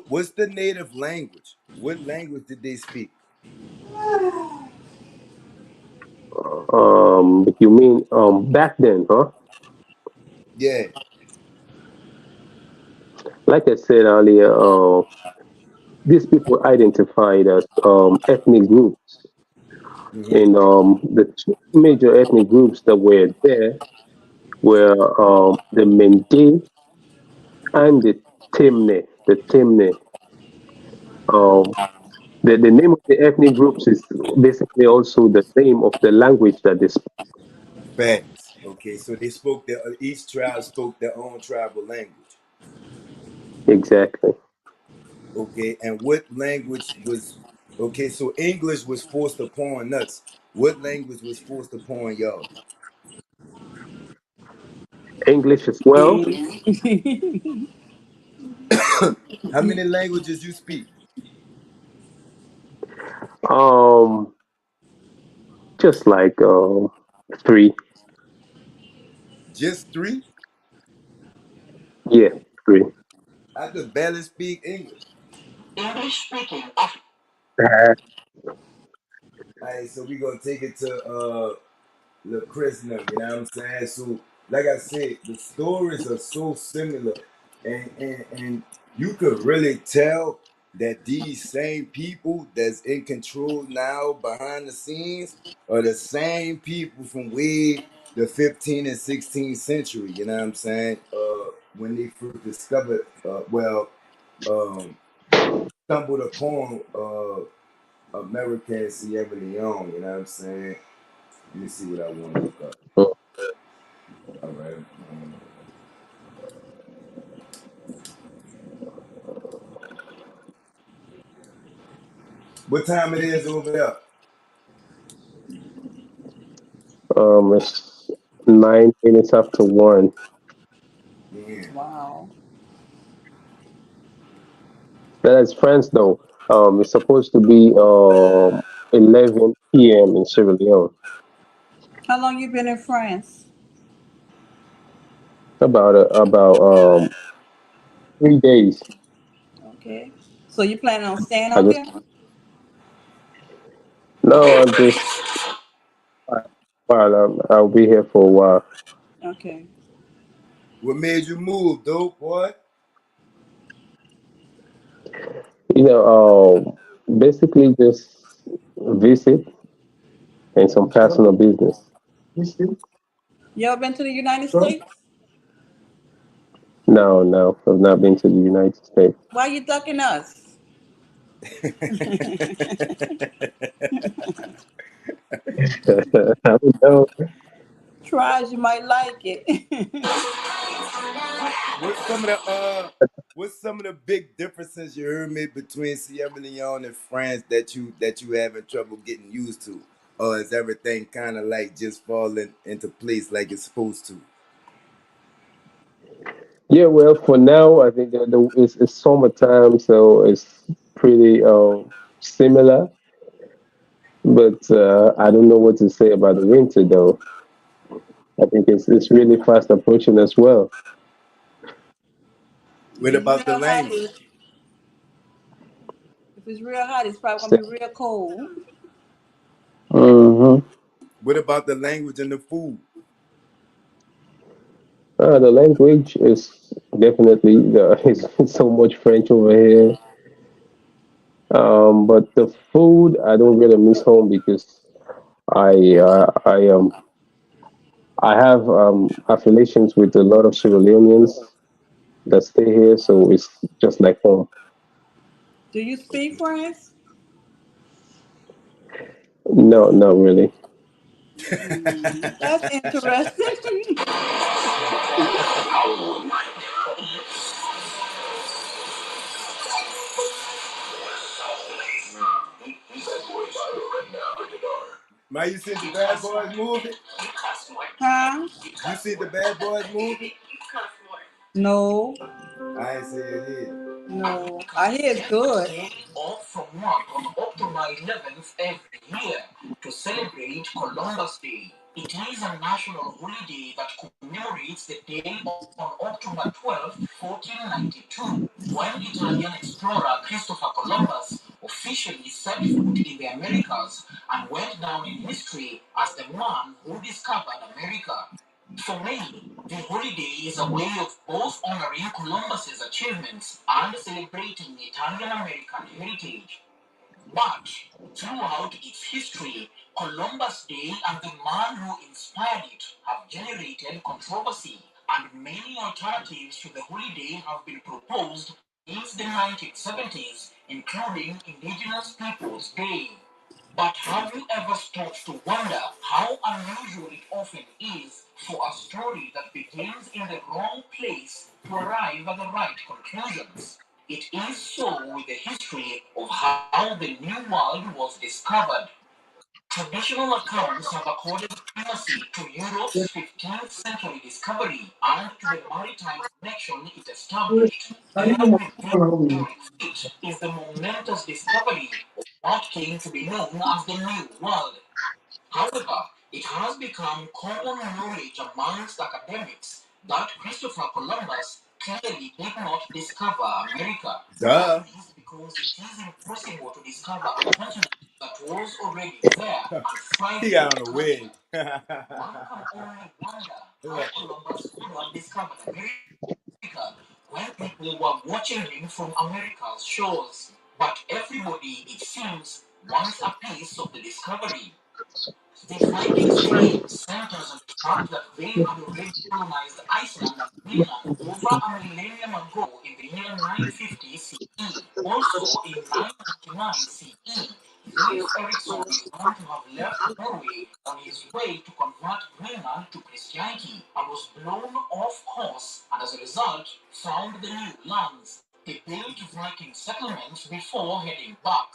What's the native language? What language did they speak? You mean back then, huh? Yeah. Like I said earlier, these people identified as ethnic groups, Hmm. and the two major ethnic groups that were there were the Mende and the Temne. The Temne. Um, the name of the ethnic groups is basically also the name of the language that they speak. Facts. Okay, so they spoke their each tribe spoke their own tribal language. Exactly. Okay, and what language was okay? So English was forced upon us. What language was forced upon y'all? English as well. How many languages you speak? Um, just like three. Just three? Yeah, three. I could barely speak English. English speaking. All right, so we gonna take it to the Chris and them, you know what I'm saying? So, like I said, the stories are so similar, and you could really tell that these same people that's in control now behind the scenes are the same people from way the 15th and 16th century. You know what I'm saying? When they first discovered, um, stumbled upon America and Sierra Leone. You know what I'm saying? Let me see what I want to look up. All right. What time it is over there? It's 9 minutes after one. Yeah. Wow. That's France though. It's supposed to be 11 p.m. in Sierra Leone. How long you been in France? About 3 days. Okay. So you planning on staying I out just there? no, I'm just while I'll be here for a while. Okay. What made you move, dope boy? Basically just visit and some personal business. You ever been to the United States? No, no, I've not been to the United States. Why you ducking us? I don't know. Tries, you might like it. What's some of the what's some of the big differences you heard me between Sierra Leone and France that you having trouble getting used to? Or is everything kind of like just falling into place like it's supposed to? Yeah, well, for now, I think that it's summertime, so it's pretty similar. But I don't know what to say about the winter, though. I think it's really fast approaching as well. What If it's about the real hot, language? if it's real hot, it's probably So, gonna be real cold. hmm What about the language and the food? the language is definitely it's so much French over here. But the food, I don't really miss home because I am I have affiliations with a lot of Sierra Leoneans that stay here, so it's just like home. Do you speak French? No, not really. That's interesting. Ma, you seen the Bad Boys movie? Huh? You see the Bad Boys movie? No, I ain't see it either. no. I hear it's good. Off from work on October 11th every year to celebrate Columbus Day. It is a national holiday that commemorates the day on October 12th, 1492, when Italian explorer Christopher Columbus officially set foot in the Americas and went down in history as the man who discovered America. For me, the holiday is a way of both honoring Columbus's achievements and celebrating Italian American heritage. But throughout its history, Columbus Day and the man who inspired it have generated controversy, and many alternatives to the holiday have been proposed since the 1970s, including Indigenous Peoples Day. But have you ever stopped to wonder how unusual it often is for a story that begins in the wrong place to arrive at the right conclusions? It is so with the history of how the New World was discovered. Traditional accounts have accorded primacy to Europe's 15th century discovery and to the maritime connection it established. Paired with this historic feat is the momentous discovery of what came to be known as the New World. However, it has become common knowledge amongst academics that Christopher Columbus clearly did not discover America. Duh. That is because it is impossible to discover a continent that was already there and He thriving got on a wig. economically. One can only wonder how Columbus could have discovered America when people were watching him from America's shores. But everybody, it seems, wants a piece of the discovery. The Vikings' claim centers on the fact that they had already colonized Iceland and Greenland over a millennium ago in the year 950 CE. Also, in 999 CE, Leif Erikson is known to have left Norway on his way to convert Greenland to Christianity and was blown off course and as a result found the new lands. He built Viking settlements before heading back.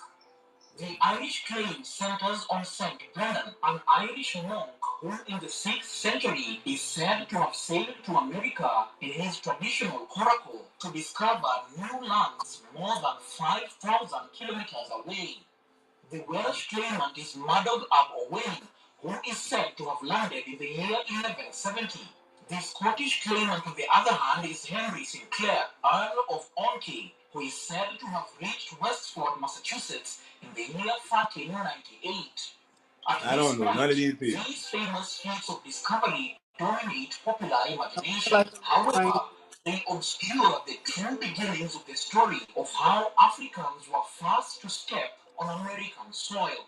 The Irish claim centers on St. Brendan, an Irish monk who in the 6th century is said to have sailed to America in his traditional coracle to discover new lands more than 5,000 kilometers away. The Welsh claimant is Madog ap Owain, who is said to have landed in the year 1170. The Scottish claimant, on the other hand, is Henry Sinclair, Earl of Orkney, who is said to have reached Westford, Massachusetts in the year 1398. I don't know none of these people. These famous feats of discovery dominate popular imagination. Like However, they obscure the true beginnings of the story of how Africans were first to step on American soil.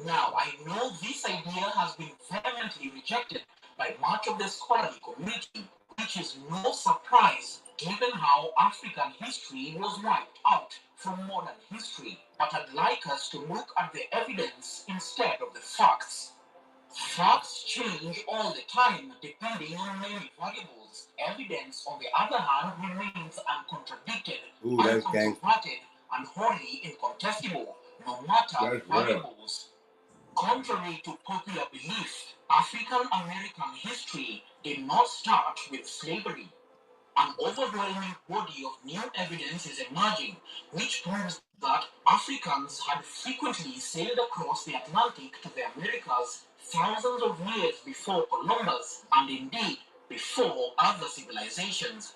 Now, I know this idea has been vehemently rejected by much of the scholarly community, which is no surprise given how African history was wiped out from modern history. But I'd like us to look at the evidence instead of the facts. Facts change all the time depending on many variables. Evidence, on the other hand, remains uncontradicted, uncontroverted, and wholly incontestable, no matter the variables. Contrary to popular belief, African American history did not start with slavery. An overwhelming body of new evidence is emerging, which proves that Africans had frequently sailed across the Atlantic to the Americas thousands of years before Columbus, and indeed before other civilizations.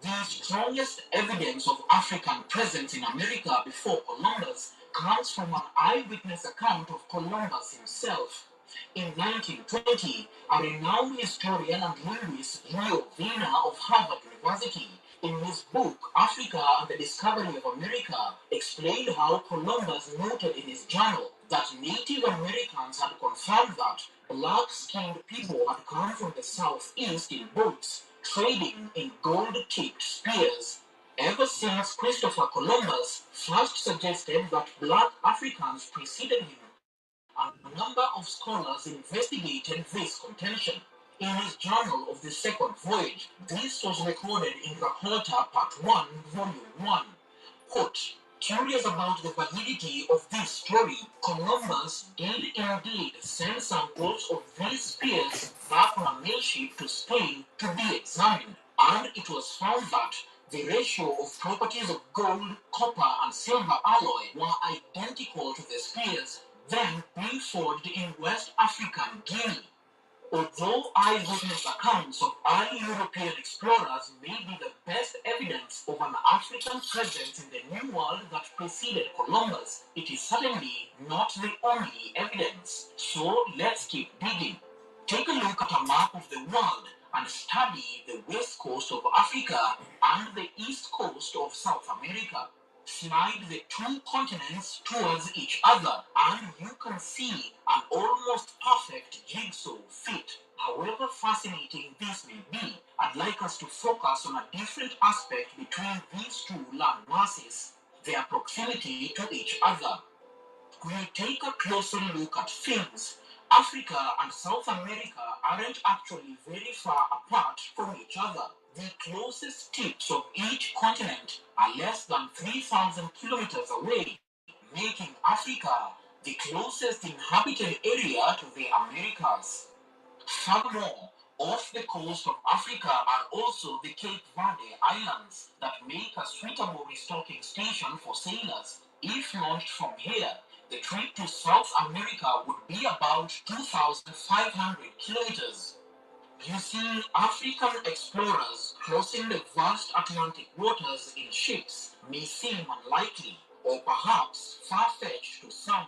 The strongest evidence of African presence in America before Columbus comes from an eyewitness account of Columbus himself. In 1920, a renowned historian and linguist, Leone of Harvard University, in his book Africa and the Discovery of America, explained how Columbus noted in his journal, that Native Americans had confirmed that black-skinned people had come from the southeast in boats, trading in gold-tipped spears. Ever since Christopher Columbus first suggested that black Africans preceded him, a number of scholars investigated this contention. In his Journal of the Second Voyage, this was recorded in Rapporta Part 1, Volume 1. Quote, curious about the validity of this story, Columbus did indeed send samples of these spears back on a mail ship to Spain to be examined, and it was found that the ratio of properties of gold, copper, and silver alloy were identical to the spears then being forged in West African Guinea. Although eyewitness accounts of early European explorers may be the best evidence of an African presence in the New World that preceded Columbus, it is certainly not the only evidence. So let's keep digging. Take a look at a map of the world and study the west coast of Africa and the east coast of South America. Slide the two continents towards each other and you can see an almost perfect jigsaw fit. However fascinating this may be, I'd like us to focus on a different aspect between these two land masses, their proximity to each other. When we take a closer look at things, Africa and South America aren't actually very far apart from each other. The closest tips of each continent are less than 3,000 kilometers away, making Africa the closest inhabited area to the Americas. Furthermore, off the coast of Africa are also the Cape Verde Islands that make a suitable restocking station for sailors. If launched from here, the trip to South America would be about 2,500 kilometers. You see, African explorers crossing the vast Atlantic waters in ships may seem unlikely, or perhaps far-fetched to some.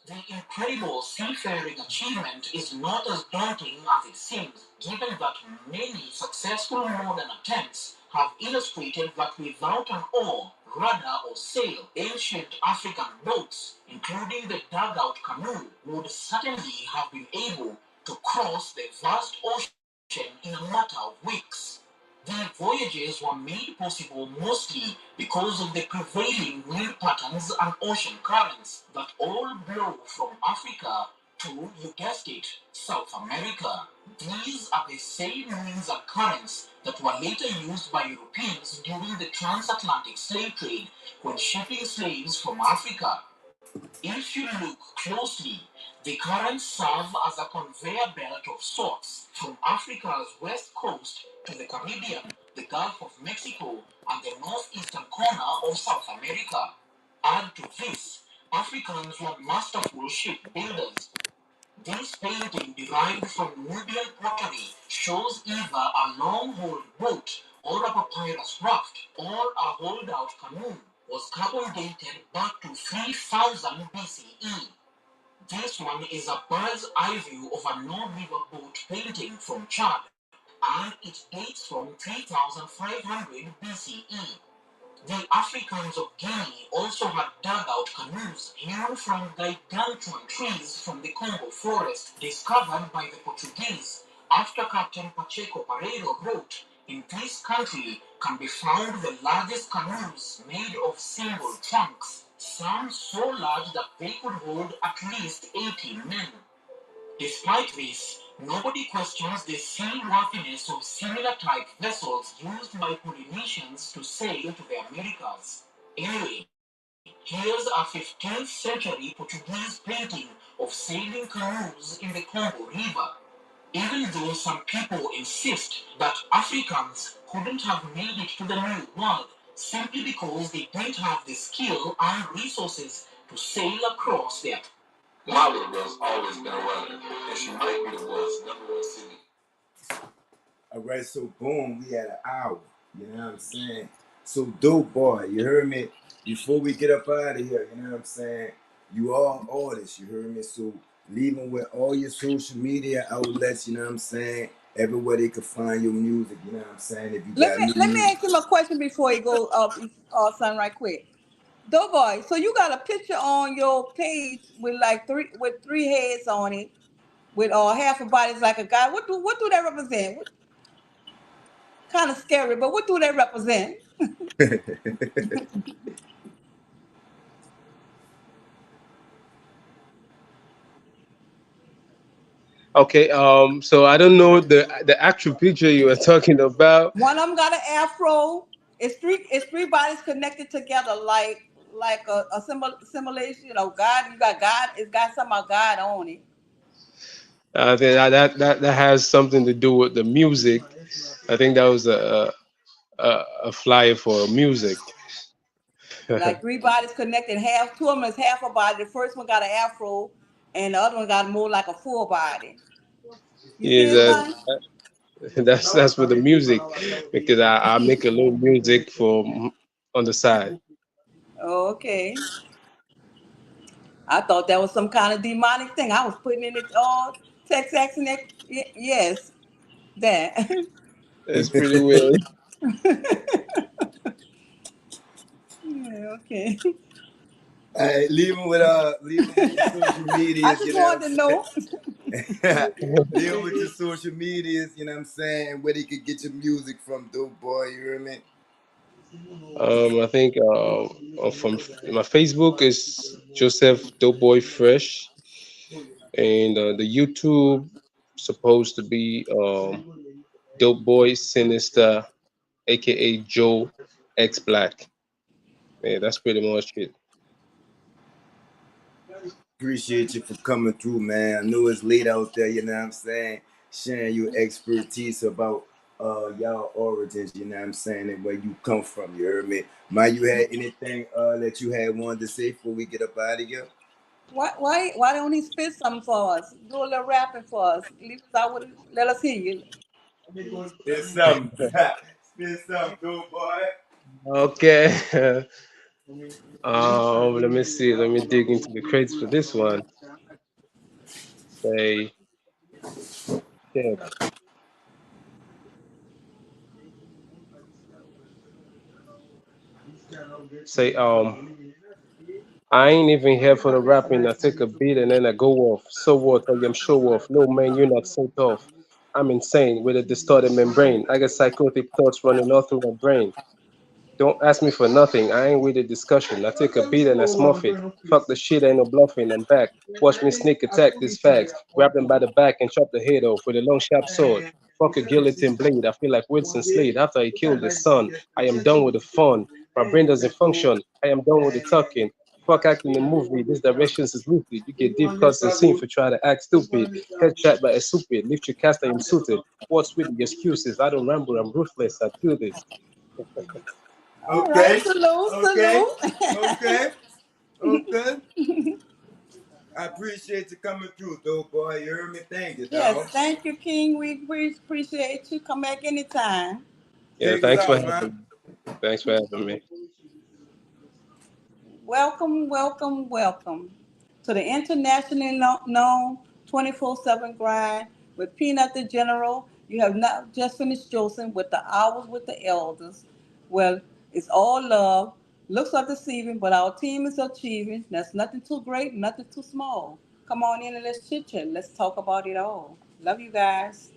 The incredible seafaring achievement is not as daunting as it seems, given that many successful modern attempts have illustrated that without an oar, rudder, or sail, ancient African boats, including the dugout canoe, would certainly have been able to cross the vast ocean in a matter of weeks. The voyages were made possible mostly because of the prevailing wind patterns and ocean currents that all blow from Africa to, you guessed it, South America. These are the same winds and currents that were later used by Europeans during the transatlantic slave trade when shipping slaves from Africa. If you look closely, the currents serve as a conveyor belt of sorts from Africa's west coast to the Caribbean, the Gulf of Mexico, and the northeastern corner of South America. Add to this, Africans were masterful shipbuilders. This painting derived from Nubian pottery shows either a long-hauled boat or a papyrus raft or a hauled-out canoe was carbon dated back to 3000 BCE. This one is a bird's eye view of a Nile River boat painting from Chad, and it dates from 3500 BCE. The Africans of Guinea also had dugout canoes hewn from gargantuan trees from the Congo forest discovered by the Portuguese after Captain Pacheco Pereiro wrote, "In this country can be found the largest canoes made of single trunks, some so large that they could hold at least 80 men." Despite this, nobody questions the seaworthiness of similar type vessels used by Polynesians to sail to the Americas. Anyway, here's a 15th century Portuguese painting of sailing canoes in the Congo River. Even though some people insist that Africans couldn't have made it to the New World simply because they didn't have the skill and resources to sail across there. My little girl's always been a runner, and she might be the world's #1 city. All right, so boom, we had an hour. You know what I'm saying? So dope boy, you heard me? Before we get up out of here, you know what I'm saying? You are artists, you heard me? So leave them with all your social media outlets, you know what I'm saying? Everywhere they can find your music, you know what I'm saying? If you Let got me ask him a question before he goes up, son, right quick. Doughboy, so you got a picture on your page with like three heads on it, with half a body's like a guy. What do that represent? Kind of scary, but what do they represent? Okay, so I don't know the actual picture you were talking about. One of them got an afro. It's three bodies connected together like a simulation of God. You got God. It's got something about God on it. I think that has something to do with the music. I think that was a flyer for music. Like three bodies connected. Two of them is half a body. The first one got an afro, and the other one got more like a full body. You see Is it, son? that's for the music because I make a little music for on the side. Oh, okay. I thought that was some kind of demonic thing. I was putting in it all text accent. Yes, that. It's pretty weird. Yeah, okay. Leave him with your social I medias, you just know what wanted to I'm know. saying? Leave him with your social medias, you know what I'm saying? Where they could get your music from, dope boy, you hear me? I think from my Facebook is Joseph Doughboy Fresh, and the YouTube supposed to be Doughboy Sinister, aka Joe X Black. Yeah, that's pretty much it. Appreciate you for coming through, man. I know it's late out there, you know what I'm saying? Sharing your expertise about y'all origins, you know what I'm saying, and where you come from, you heard me? Might you had anything that you had wanted to say before we get up out of here? Why don't he spit something for us? Do a little rapping for us. Leave us out with it. Let us hear you. Spit something. Spit something, dope boy. Okay. Let me see. Let me dig into the crates for this one. Say, yeah, say, I ain't even here for the rapping. I take a beat and then I go off. So what? I am show off. No man, you're not so tough. I'm insane with a distorted membrane. I got psychotic thoughts running all through my brain. Don't ask me for nothing. I ain't with the discussion. I take a beat and I smuff it. Fuck the shit, ain't no bluffing. I'm back. Watch me sneak attack these fags. Grab them by the back and chop the head off with a long sharp sword. Fuck a guillotine blade. I feel like Wilson Slade after he killed his son. I am done with the fun. My brain doesn't function. I am done with the talking. Fuck acting the movie. This directions is ruthless. You get deep cuts and scene for try to act stupid. Headshot by a stupid. Lift your cast, I am suited. What's with the excuses? I don't ramble. I'm ruthless. I do this. All right, Okay. salute, Okay. salute. Okay. Okay. I appreciate you coming through, dope boy. You heard me? Thank you, Yes, dog. thank you, King. We appreciate you. Come back anytime. Yeah, Take us thanks for out, having man. me. Thanks for having me. Welcome, welcome, welcome to the internationally known 24/7 grind with Peanut the General. You have not just finished Joseph with the hours with the elders. Well, it's all love. Looks are deceiving, but our team is achieving. There's nothing too great, nothing too small. Come on in and let's chit chat. Let's talk about it all. Love you guys.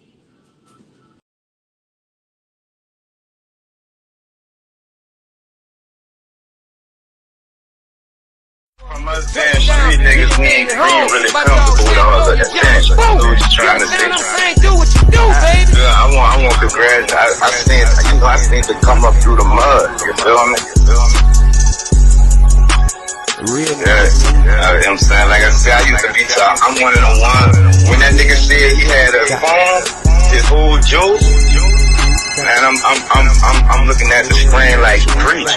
From us damn street niggas, we ain't really comfortable with all the attention. I know what you're trying to say. Do what you do, baby. Yeah, I want congrats. I seen to come up through the mud. You feel me? Real Yeah, you know what I'm saying? Like I said, I used to be top. I'm one of the ones. When that nigga said he had a phone, his whole juice, man, I'm looking at the screen like preach.